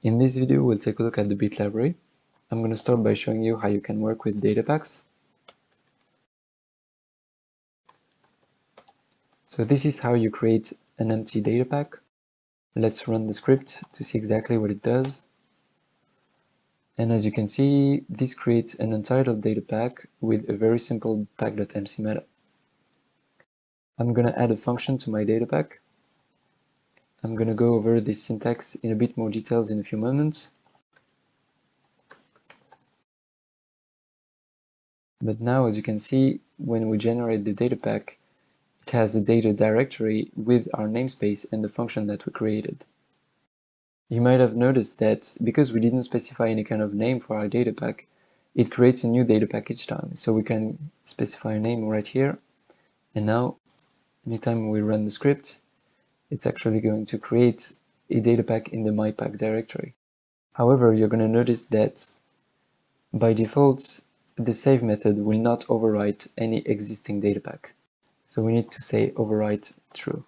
In this video, we'll take a look at the Beet library. I'm going to start by showing you how you can work with data packs. So this is how you create an empty data pack. Let's run the script to see exactly what it does. And as you can see, this creates an untitled data pack with a very simple pack.mc meta. I'm going to add a function to my data pack. I'm going to go over this syntax in a bit more details in a few moments. But now, as you can see, when we generate the data pack, it has a data directory with our namespace and the function that we created. You might have noticed that because we didn't specify any kind of name for our data pack, it creates a new data pack each time. So we can specify a name right here. And now, anytime we run the script, it's actually going to create a data pack in the mypack directory. However, you're going to notice that by default, the save method will not overwrite any existing data pack. So we need to say overwrite true.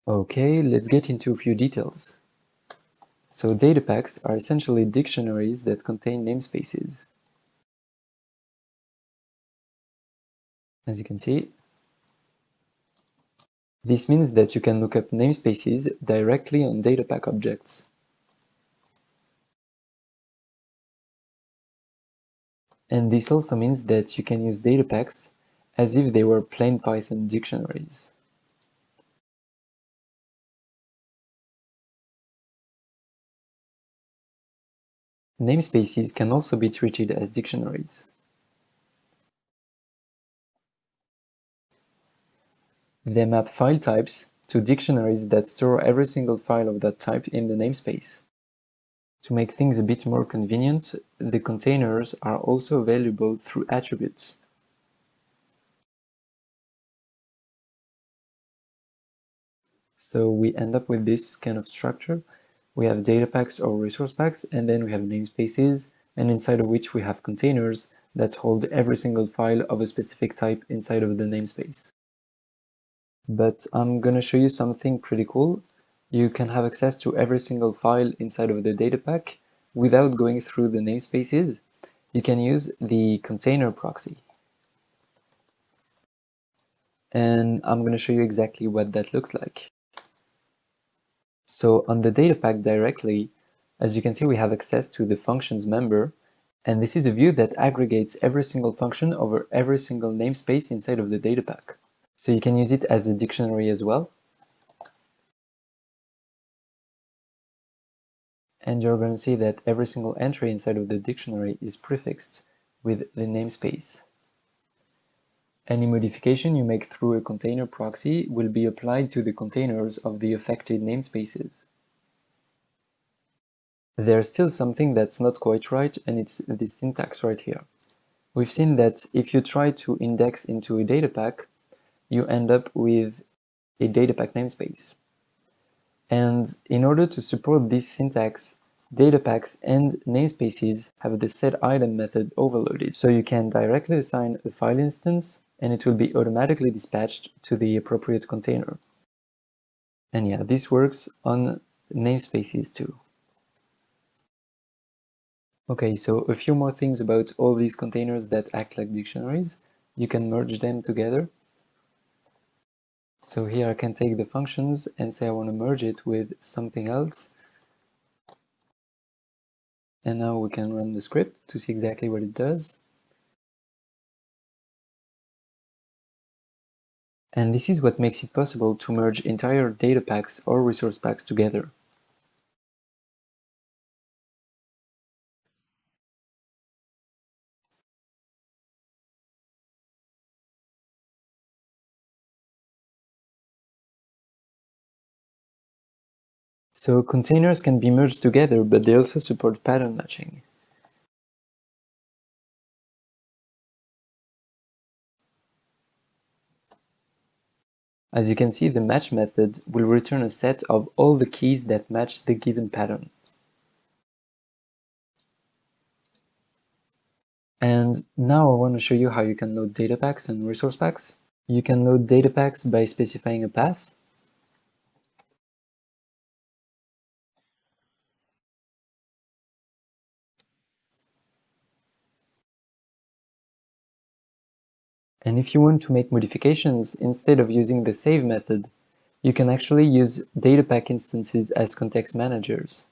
Okay, let's get into a few details. So data packs are essentially dictionaries that contain namespaces. As you can see, this means that you can look up namespaces directly on data pack objects. And this also means that you can use data packs as if they were plain Python dictionaries. Namespaces can also be treated as dictionaries. They map file types to dictionaries that store every single file of that type in the namespace. To make things a bit more convenient, the containers are also available through attributes. So we end up with this kind of structure. We have data packs or resource packs, and then we have namespaces, and inside of which we have containers that hold every single file of a specific type inside of the namespace. But I'm going to show you something pretty cool. You can have access to every single file inside of the data pack without going through the namespaces. You can use the container proxy. And I'm going to show you exactly what that looks like. So on the data pack directly, as you can see, we have access to the functions member, and this is a view that aggregates every single function over every single namespace inside of the data pack. So you can use it as a dictionary as well. And you're going to see that every single entry inside of the dictionary is prefixed with the namespace. Any modification you make through a container proxy will be applied to the containers of the affected namespaces. There's still something that's not quite right, and it's this syntax right here. We've seen that if you try to index into a data pack, you end up with a data pack namespace. And in order to support this syntax, data packs and namespaces have the setItem method overloaded. So you can directly assign a file instance, and it will be automatically dispatched to the appropriate container. And yeah, this works on namespaces too. Okay, so a few more things about all these containers that act like dictionaries. You can merge them together. So here I can take the functions and say I want to merge it with something else. And now we can run the script to see exactly what it does. And this is what makes it possible to merge entire data packs or resource packs together. So containers can be merged together, but they also support pattern matching. As you can see, the match method will return a set of all the keys that match the given pattern. And now I want to show you how you can load data packs and resource packs. You can load data packs by specifying a path. And if you want to make modifications instead of using the save method, you can actually use datapack instances as context managers.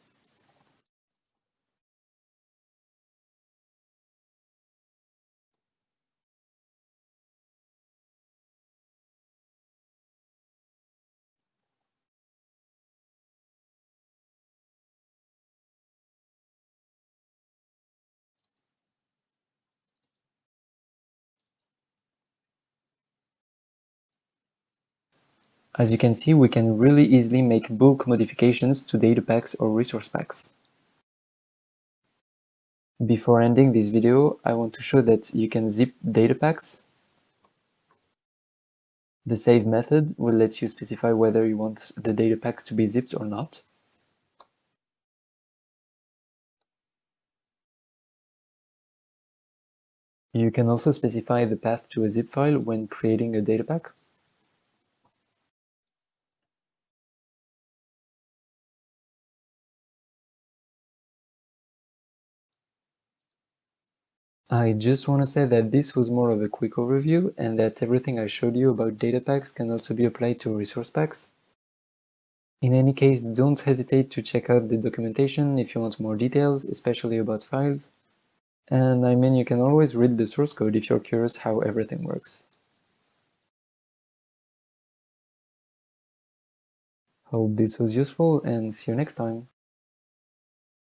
As you can see, we can really easily make bulk modifications to data packs or resource packs. Before ending this video, I want to show that you can zip data packs. The save method will let you specify whether you want the data packs to be zipped or not. You can also specify the path to a zip file when creating a data pack. I just want to say that this was more of a quick overview and that everything I showed you about data packs can also be applied to resource packs. In any case, don't hesitate to check out the documentation if you want more details, especially about files. And I mean, you can always read the source code if you're curious how everything works. Hope this was useful and see you next time.